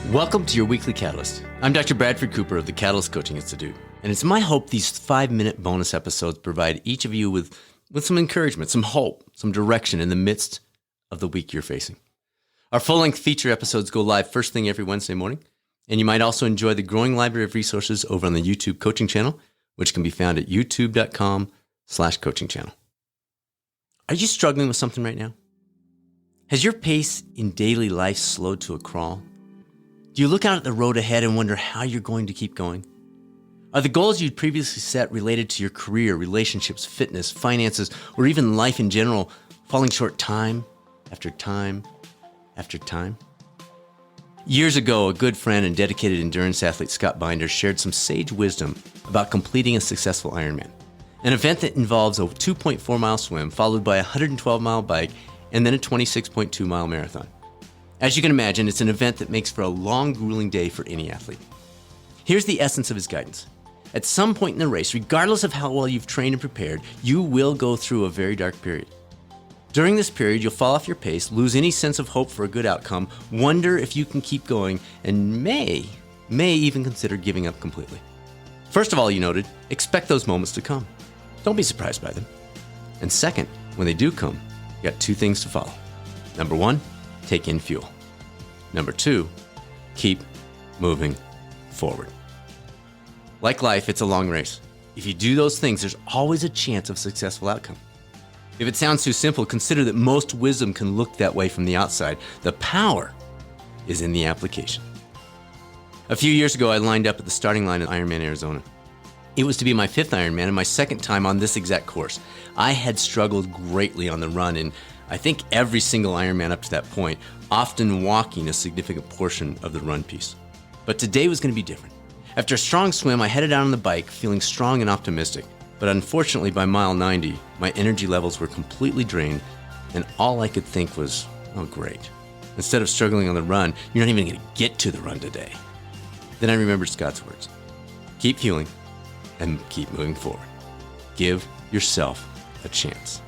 Welcome to your weekly Catalyst. I'm Dr. Bradford Cooper of the Catalyst Coaching Institute, and it's my hope these 5-minute bonus episodes provide each of you with some encouragement, some hope, some direction in the midst of the week you're facing. Our full-length feature episodes go live first thing every Wednesday morning, and you might also enjoy the growing library of resources over on the YouTube coaching channel, which can be found at youtube.com/coaching channel. Are you struggling with something right now? Has your pace in daily life slowed to a crawl? Do you look out at the road ahead and wonder how you're going to keep going? Are the goals you'd previously set related to your career, relationships, fitness, finances, or even life in general falling short time after time after time? Years ago, a good friend and dedicated endurance athlete, Scott Binder, shared some sage wisdom about completing a successful Ironman, an event that involves a 2.4-mile swim followed by a 112-mile bike and then a 26.2-mile marathon. As you can imagine, it's an event that makes for a long, grueling day for any athlete. Here's the essence of his guidance. At some point in the race, regardless of how well you've trained and prepared, you will go through a very dark period. During this period, you'll fall off your pace, lose any sense of hope for a good outcome, wonder if you can keep going, and may even consider giving up completely. First of all, you noted, expect those moments to come. Don't be surprised by them. And second, when they do come, you got 2 things to follow. Number 1, take in fuel. Number 2, keep moving forward. Like life, it's a long race. If you do those things, there's always a chance of successful outcome. If it sounds too simple, consider that most wisdom can look that way from the outside. The power is in the application. A few years ago, I lined up at the starting line at Ironman Arizona. It was to be my 5th Ironman and my 2nd time on this exact course. I had struggled greatly on the run in I think every single Ironman up to that point, often walking a significant portion of the run piece. But today was going to be different. After a strong swim, I headed out on the bike feeling strong and optimistic. But unfortunately, by mile 90, my energy levels were completely drained, and all I could think was, oh great. Instead of struggling on the run, you're not even going to get to the run today. Then I remembered Scott's words. Keep fueling and keep moving forward. Give yourself a chance.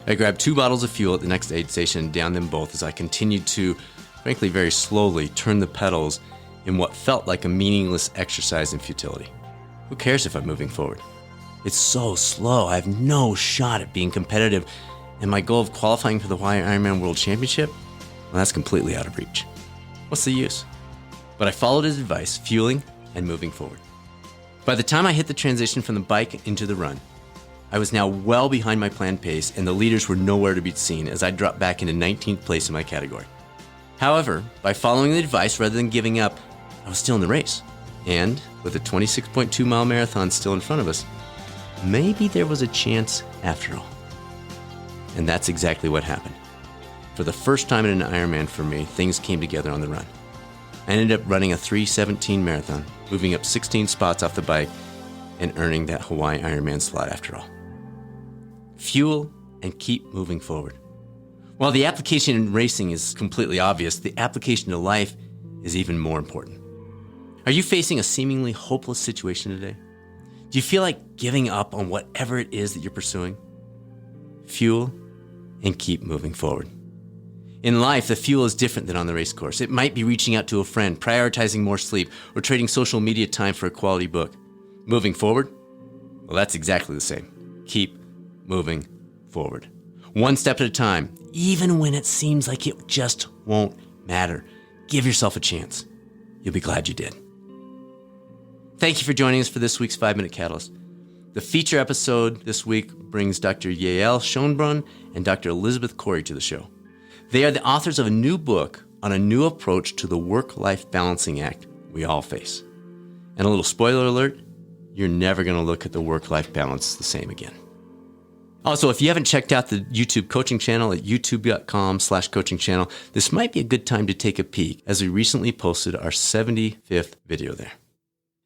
I grabbed 2 bottles of fuel at the next aid station and downed them both as I continued to, frankly very slowly, turn the pedals in what felt like a meaningless exercise in futility. Who cares if I'm moving forward? It's so slow. I have no shot at being competitive, and my goal of qualifying for the Hawaii Ironman World Championship, well, that's completely out of reach. What's the use? But I followed his advice, fueling and moving forward. By the time I hit the transition from the bike into the run, I was now well behind my planned pace, and the leaders were nowhere to be seen as I dropped back into 19th place in my category. However, by following the advice rather than giving up, I was still in the race. And with a 26.2-mile marathon still in front of us, maybe there was a chance after all. And that's exactly what happened. For the first time in an Ironman for me, things came together on the run. I ended up running a 3:17 marathon, moving up 16 spots off the bike, and earning that Hawaii Ironman slot after all. Fuel and keep moving forward. While the application in racing is completely obvious, the application to life is even more important. Are you facing a seemingly hopeless situation today? Do you feel like giving up on whatever it is that you're pursuing? Fuel and keep moving forward. In life, the fuel is different than on the race course. It might be reaching out to a friend, prioritizing more sleep, or trading social media time for a quality book. Moving forward? Well, that's exactly the same. Keep moving forward. One step at a time, even when it seems like it just won't matter. Give yourself a chance. You'll be glad you did. Thank you for joining us for this week's 5-Minute Catalyst. The feature episode this week brings Dr. Yael Schonbrunn and Dr. Elizabeth Corey to the show. They are the authors of a new book on a new approach to the work-life balancing act we all face. And a little spoiler alert, you're never going to look at the work-life balance the same again. Also, if you haven't checked out the YouTube coaching channel at youtube.com/coaching channel, this might be a good time to take a peek as we recently posted our 75th video there.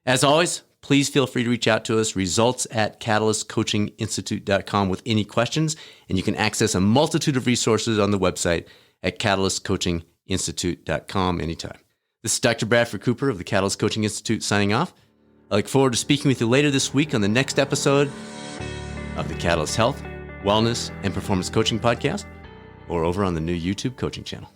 As always, please feel free to reach out to us, results@catalystcoachinginstitute.com with any questions, and you can access a multitude of resources on the website at catalystcoachinginstitute.com anytime. This is Dr. Bradford Cooper of the Catalyst Coaching Institute signing off. I look forward to speaking with you later this week on the next episode of the Catalyst Health, Wellness, and Performance Coaching Podcast, or over on the new YouTube coaching channel.